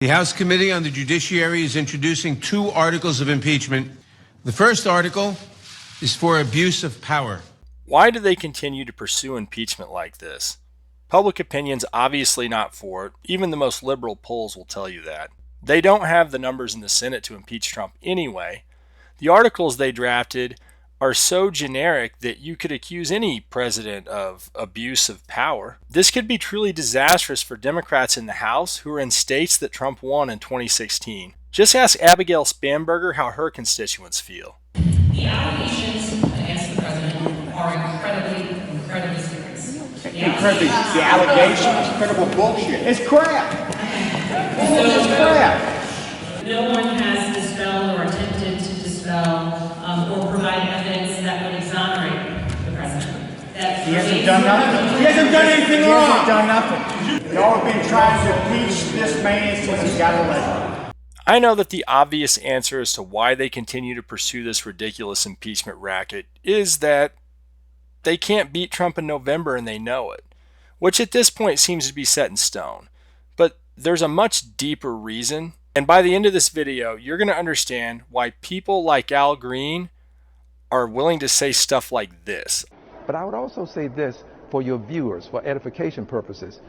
The House Committee on the Judiciary is introducing 2 articles of impeachment. The first article is for abuse of power. Why do they continue to pursue impeachment like this? Public opinion's obviously not for it. Even the most liberal polls will tell you that. They don't have the numbers in the Senate to impeach Trump anyway. The articles they drafted are so generic that you could accuse any president of abuse of power. This could be truly disastrous for Democrats in the House who are in states that Trump won in 2016. Just ask Abigail Spanberger how her constituents feel. The allegations against the president are incredibly serious. The allegation is credible bullshit. It's crap. It's crap. No one has dispelled or attempted to dispel or provide evidence that would exonerate the president. He hasn't done nothing. He hasn't done anything wrong. He hasn't done nothing. Y'all have been trying to impeach this man since he got elected. I know that the obvious answer as to why they continue to pursue this ridiculous impeachment racket is that they can't beat Trump in November and they know it, which at this point seems to be set in stone. But there's a much deeper reason, and by the end of this video, you're going to understand why people like Al Green are willing to say stuff like this. But I would also say this for your viewers, for edification purposes.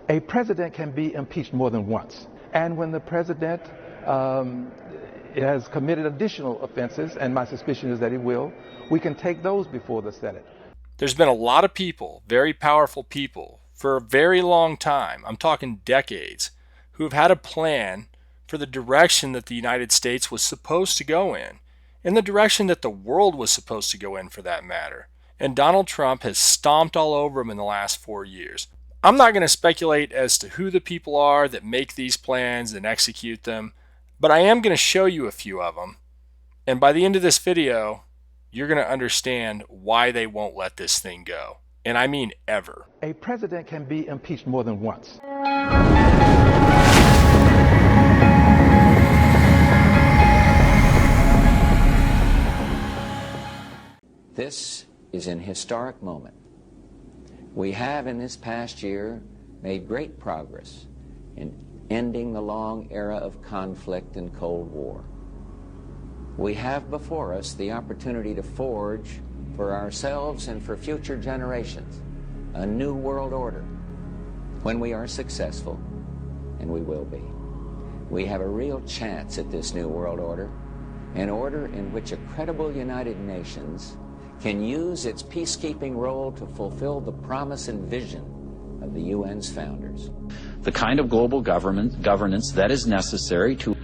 A president can be impeached more than once. And when the president has committed additional offenses, and my suspicion is that he will, we can take those before the Senate. There's been a lot of people, very powerful people, for a very long time, I'm talking decades, who have had a plan for the direction that the United States was supposed to go in the direction that the world was supposed to go in for that matter. And Donald Trump has stomped all over them in the last 4 years. I'm not going to speculate as to who the people are that make these plans and execute them, but I am going to show you a few of them. And by the end of this video, you're going to understand why they won't let this thing go. And I mean ever. A president can be impeached more than once. This is an historic moment. We have in this past year made great progress in ending the long era of conflict and Cold War. We have before us the opportunity to forge for ourselves and for future generations a new world order. When we are successful, and we will be, we have a real chance at this new world order, an order in which a credible United Nations can use its peacekeeping role to fulfill the promise and vision of the UN's founders. The kind of global governance that is necessary to...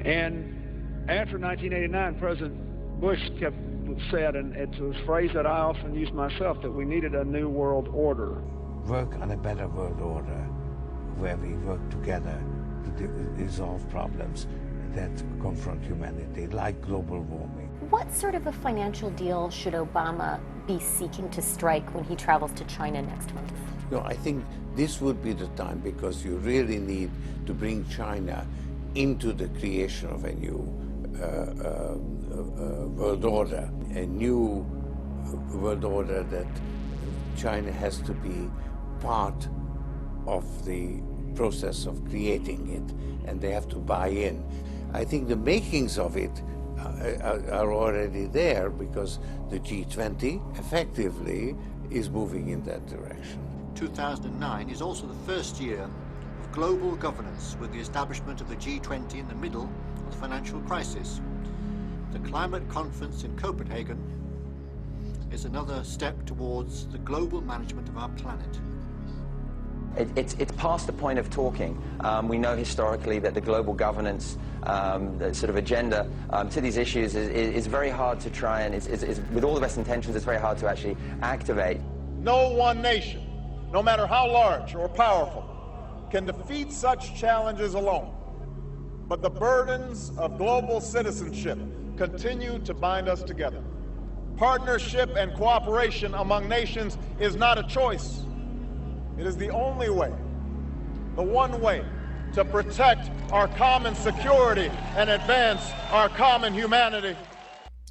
And after 1989, President Bush said, and it's a phrase that I often use myself, that we needed a new world order. Work on a better world order, where we work together to resolve problems that confront humanity, like global warming. What sort of a financial deal should Obama be seeking to strike when he travels to China next month? No, I think this would be the time, because you really need to bring China into the creation of a new world order, a new world order that China has to be part of the process of creating it, and they have to buy in. I think the makings of it are already there, because the G20 effectively is moving in that direction. 2009 is also the first year of global governance, with the establishment of the G20 in the middle of the financial crisis. The climate conference in Copenhagen is another step towards the global management of our planet. It's past the point of talking. We know historically that the global governance the sort of agenda to these issues is very hard to try, and with all the best intentions, it's very hard to actually activate. No one nation, no matter how large or powerful, can defeat such challenges alone. But the burdens of global citizenship continue to bind us together. Partnership and cooperation among nations is not a choice. It is the only way, the one way, to protect our common security and advance our common humanity.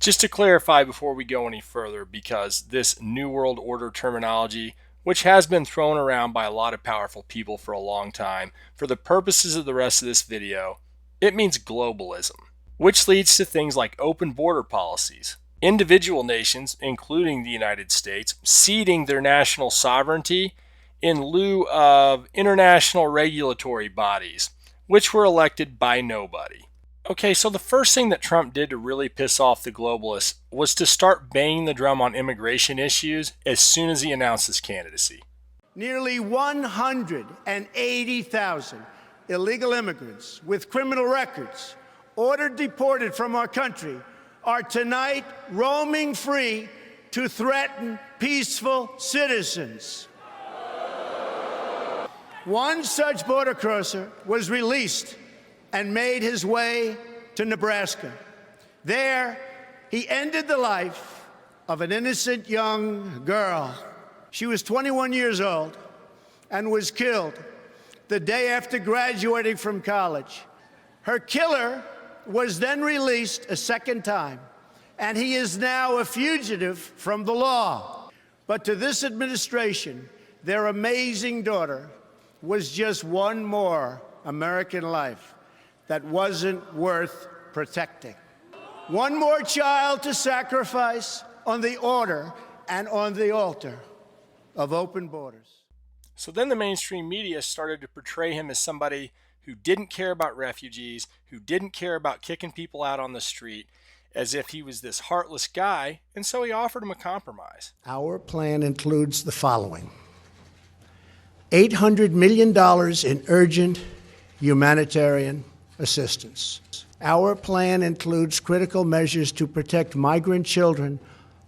Just to clarify before we go any further, because this New World Order terminology which has been thrown around by a lot of powerful people for a long time, for the purposes of the rest of this video, it means globalism, which leads to things like open border policies, individual nations, including the United States, ceding their national sovereignty in lieu of international regulatory bodies, which were elected by nobody. Okay, so the first thing that Trump did to really piss off the globalists was to start banging the drum on immigration issues as soon as he announced his candidacy. Nearly 180,000 illegal immigrants with criminal records ordered deported from our country are tonight roaming free to threaten peaceful citizens. One such border crosser was released and made his way to Nebraska. There, he ended the life of an innocent young girl. She was 21 years old and was killed the day after graduating from college. Her killer was then released a second time, and he is now a fugitive from the law. But to this administration, their amazing daughter was just one more American life that wasn't worth protecting. One more child to sacrifice on the order and on the altar of open borders. So then the mainstream media started to portray him as somebody who didn't care about refugees, who didn't care about kicking people out on the street, as if he was this heartless guy, and so he offered him a compromise. Our plan includes the following: $800 million in urgent humanitarian assistance. Our plan includes critical measures to protect migrant children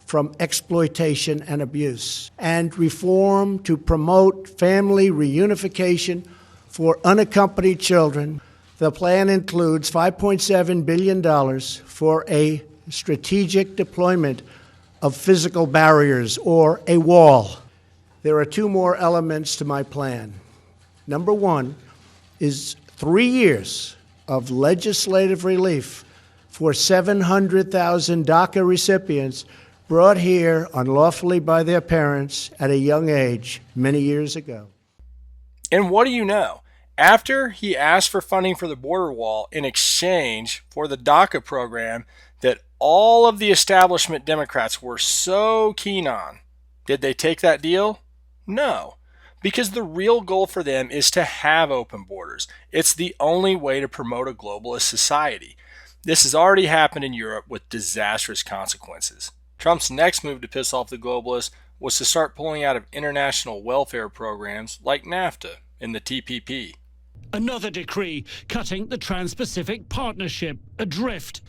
from exploitation and abuse, and reform to promote family reunification for unaccompanied children. The plan includes $5.7 billion for a strategic deployment of physical barriers, or a wall. There are two more elements to my plan. Number one is 3 years of legislative relief for 700,000 DACA recipients brought here unlawfully by their parents at a young age many years ago. And what do you know? After he asked for funding for the border wall in exchange for the DACA program that all of the establishment Democrats were so keen on, did they take that deal? No, because the real goal for them is to have open borders. It's the only way to promote a globalist society. This has already happened in Europe with disastrous consequences. Trump's next move to piss off the globalists was to start pulling out of international welfare programs like NAFTA and the TPP. Another decree cutting the Trans-Pacific Partnership adrift.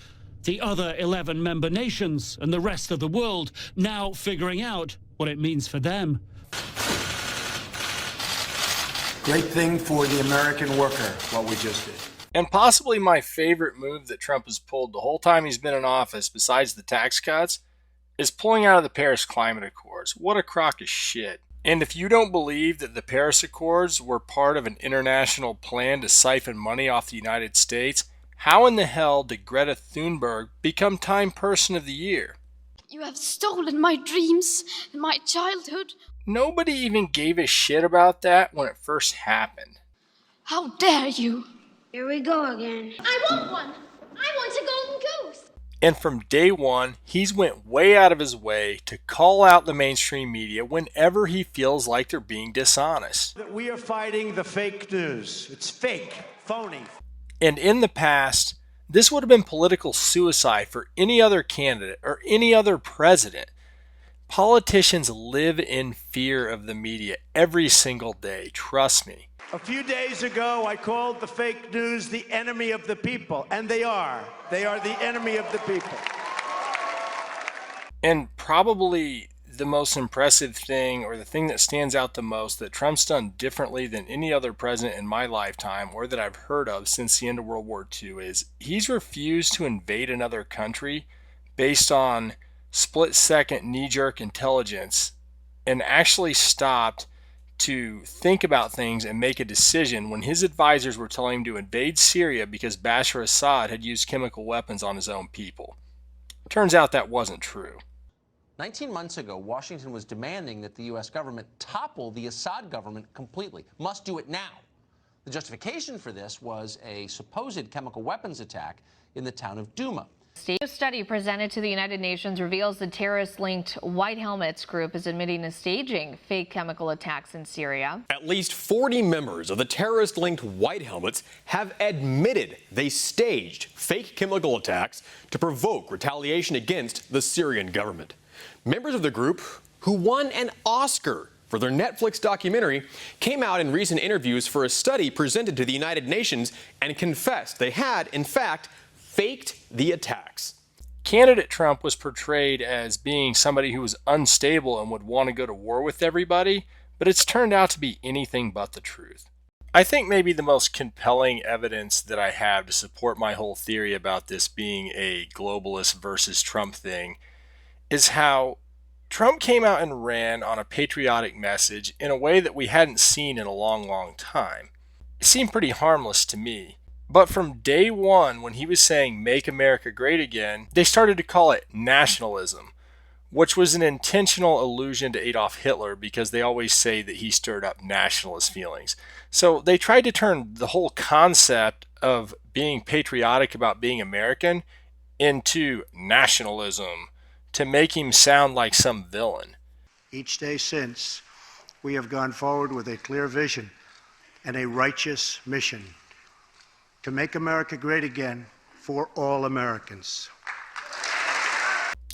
The other 11 member nations and the rest of the world now figuring out what it means for them. Great thing for the American worker, what we just did. And possibly my favorite move that Trump has pulled the whole time he's been in office, besides the tax cuts, is pulling out of the Paris Climate Accords. What a crock of shit. And if you don't believe that the Paris Accords were part of an international plan to siphon money off the United States, how in the hell did Greta Thunberg become Time Person of the Year? You have stolen my dreams and my childhood. Nobody even gave a shit about that when it first happened. How dare you? Here we go again. I want one. I want a golden goose. And from day one, he's went way out of his way to call out the mainstream media whenever he feels like they're being dishonest. That we are fighting the fake news. It's fake, phony. And in the past, this would have been political suicide for any other candidate or any other president. Politicians live in fear of the media every single day, trust me. A few days ago, I called the fake news the enemy of the people, and they are. They are the enemy of the people. And probably the most impressive thing, or the thing that stands out the most that Trump's done differently than any other president in my lifetime, or that I've heard of since the end of World War II, is he's refused to invade another country based on split-second knee-jerk intelligence, and actually stopped to think about things and make a decision when his advisors were telling him to invade Syria because Bashar Assad had used chemical weapons on his own people. Turns out that wasn't true. 19 months ago, Washington was demanding that the U.S. government topple the Assad government completely. Must do it now. The justification for this was a supposed chemical weapons attack in the town of Douma. A study presented to the United Nations reveals the terrorist-linked White Helmets group is admitting to staging fake chemical attacks in Syria. At least 40 members of the terrorist-linked White Helmets have admitted they staged fake chemical attacks to provoke retaliation against the Syrian government. Members of the group, who won an Oscar for their Netflix documentary, came out in recent interviews for a study presented to the United Nations and confessed they had, in fact, faked the attacks. Candidate Trump was portrayed as being somebody who was unstable and would want to go to war with everybody, but it's turned out to be anything but the truth. I think maybe the most compelling evidence that I have to support my whole theory about this being a globalist versus Trump thing is how Trump came out and ran on a patriotic message in a way that we hadn't seen in a long, long time. It seemed pretty harmless to me. But from day one, when he was saying, "Make America Great Again," they started to call it nationalism, which was an intentional allusion to Adolf Hitler because they always say that he stirred up nationalist feelings. So they tried to turn the whole concept of being patriotic about being American into nationalism to make him sound like some villain. Each day since, we have gone forward with a clear vision and a righteous mission to make America great again for all Americans.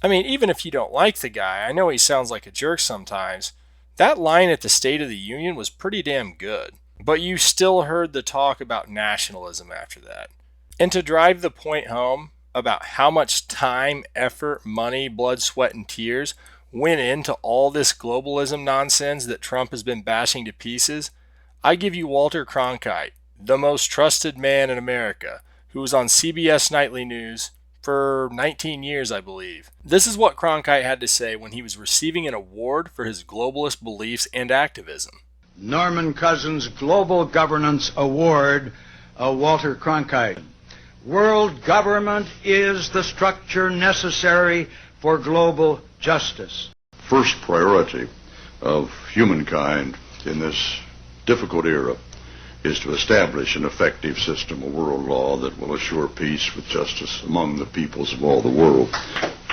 I mean, even if you don't like the guy, I know he sounds like a jerk sometimes, that line at the State of the Union was pretty damn good. But you still heard the talk about nationalism after that. And to drive the point home about how much time, effort, money, blood, sweat, and tears went into all this globalism nonsense that Trump has been bashing to pieces, I give you Walter Cronkite, the most trusted man in America, who was on CBS Nightly News for 19 years, I believe. This is what Cronkite had to say when he was receiving an award for his globalist beliefs and activism. Norman Cousins Global Governance Award, Walter Cronkite. World government is the structure necessary for global justice. First priority of humankind in this difficult era is to establish an effective system of world law that will assure peace with justice among the peoples of all the world.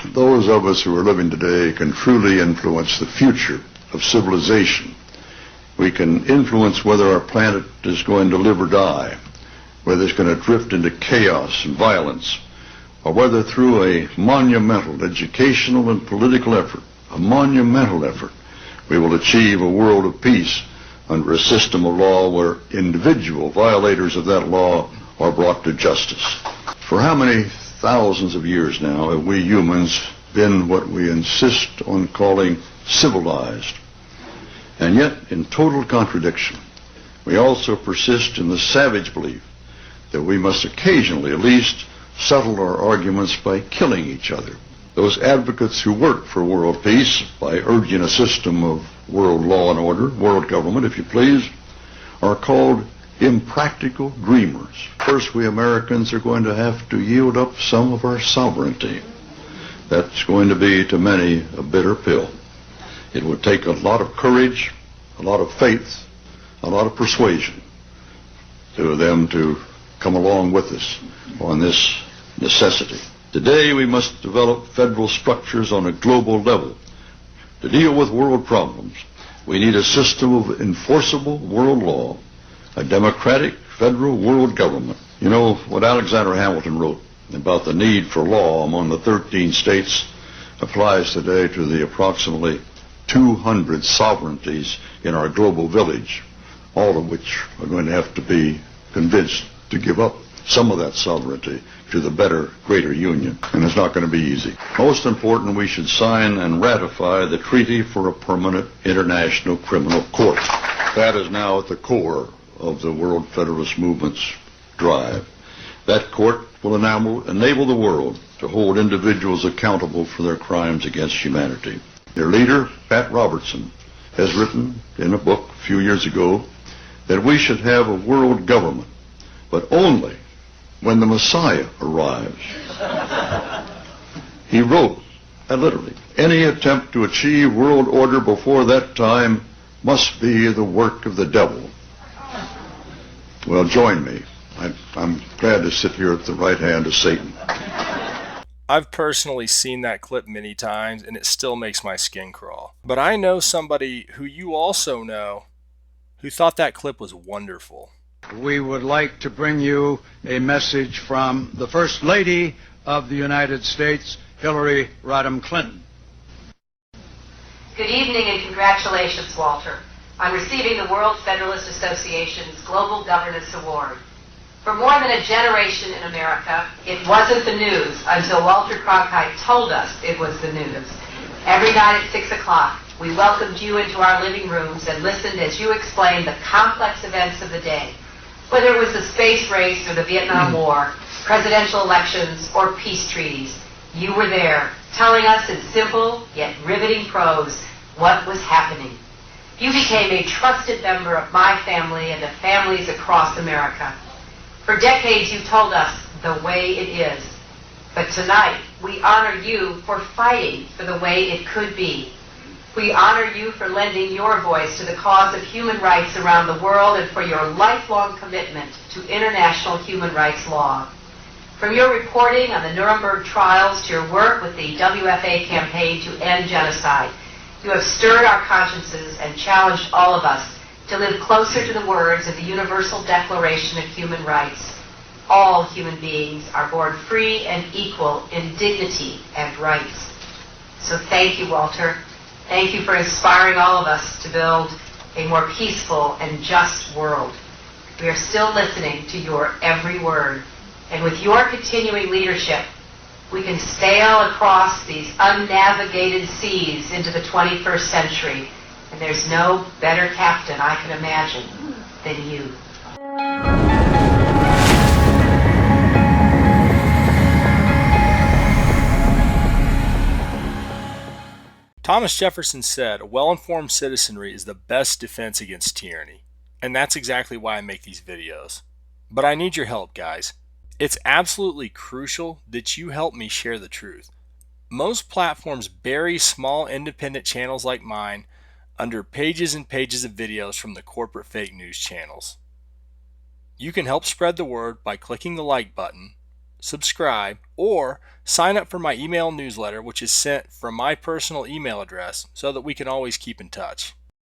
Those of us who are living today can truly influence the future of civilization. We can influence whether our planet is going to live or die, whether it's going to drift into chaos and violence, or whether through a monumental educational and political effort, we will achieve a world of peace under a system of law where individual violators of that law are brought to justice. For how many thousands of years now have we humans been what we insist on calling civilized? And yet, in total contradiction, we also persist in the savage belief that we must occasionally at least settle our arguments by killing each other. Those advocates who work for world peace by urging a system of world law and order, world government, if you please, are called impractical dreamers. First, we Americans are going to have to yield up some of our sovereignty. That's going to be, to many, a bitter pill. It would take a lot of courage, a lot of faith, a lot of persuasion to them to come along with us on this necessity. Today, we must develop federal structures on a global level. To deal with world problems, we need a system of enforceable world law, a democratic federal world government. You know, what Alexander Hamilton wrote about the need for law among the 13 states applies today to the approximately 200 sovereignties in our global village, all of which are going to have to be convinced to give up some of that sovereignty to the better, greater union. And it's not going to be easy. Most important, we should sign and ratify the Treaty for a Permanent International Criminal Court. That is now at the core of the World Federalist Movement's drive. That court will enable the world to hold individuals accountable for their crimes against humanity. Their leader, Pat Robertson, has written in a book a few years ago that we should have a world government, but only when the Messiah arrives. He wrote And literally, any attempt to achieve world order before that time must be the work of the devil. Well, join me. I'm glad to sit here at the right hand of Satan. I've personally seen that clip many times, and it still makes my skin crawl. But I know somebody who you also know who thought that clip was wonderful. We would like to bring you a message from the First Lady of the United States, Hillary Rodham Clinton. Good evening and congratulations, Walter, on receiving the World Federalist Association's Global Governance Award. For more than a generation in America, it wasn't the news until Walter Cronkite told us it was the news. Every night at 6 o'clock, we welcomed you into our living rooms and listened as you explained the complex events of the day. Whether it was the space race or the Vietnam War, presidential elections, or peace treaties, you were there, telling us in simple yet riveting prose what was happening. You became a trusted member of my family and of families across America. For decades you told us the way it is. But tonight we honor you for fighting for the way it could be. We honor you for lending your voice to the cause of human rights around the world and for your lifelong commitment to international human rights law. From your reporting on the Nuremberg trials to your work with the WFA campaign to end genocide, you have stirred our consciences and challenged all of us to live closer to the words of the Universal Declaration of Human Rights. All human beings are born free and equal in dignity and rights. So thank you, Walter. Thank you for inspiring all of us to build a more peaceful and just world. We are still listening to your every word. And with your continuing leadership, we can sail across these unnavigated seas into the 21st century. And there's no better captain I can imagine than you. Thomas Jefferson said, "A well-informed citizenry is the best defense against tyranny." And that's exactly why I make these videos. But I need your help, guys. It's absolutely crucial that you help me share the truth. Most platforms bury small independent channels like mine under pages and pages of videos from the corporate fake news channels. You can help spread the word by clicking the like button, subscribe, or sign up for my email newsletter, which is sent from my personal email address so that we can always keep in touch.